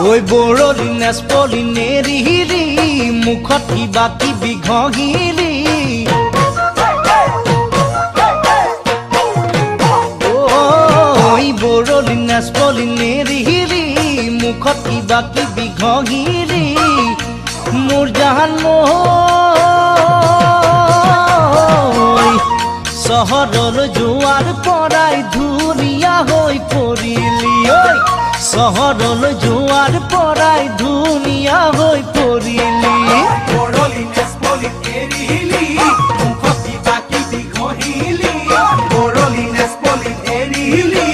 ঐ বৰলি নেচপলি নেৰিহিৰি মুখত কিবা কিবি ঘঁহিলি ঐ বৰলি নেচপলি নেৰিহিৰি মুখত কিবা কিবি ঘঁহিলি মোৰ জাহান মই চহৰলৈ যোৱাৰ পৰাই ধুনীয়া হৈ পৰিলি ঐ চহৰলৈ যোৱাৰ পৰাই ধুনীয়া হৈ পৰিলি বৰলি নেচপলি এৰিলি মুখত কিবা কিবি ঘঁহিলি বৰলি নেচপলি এৰিলি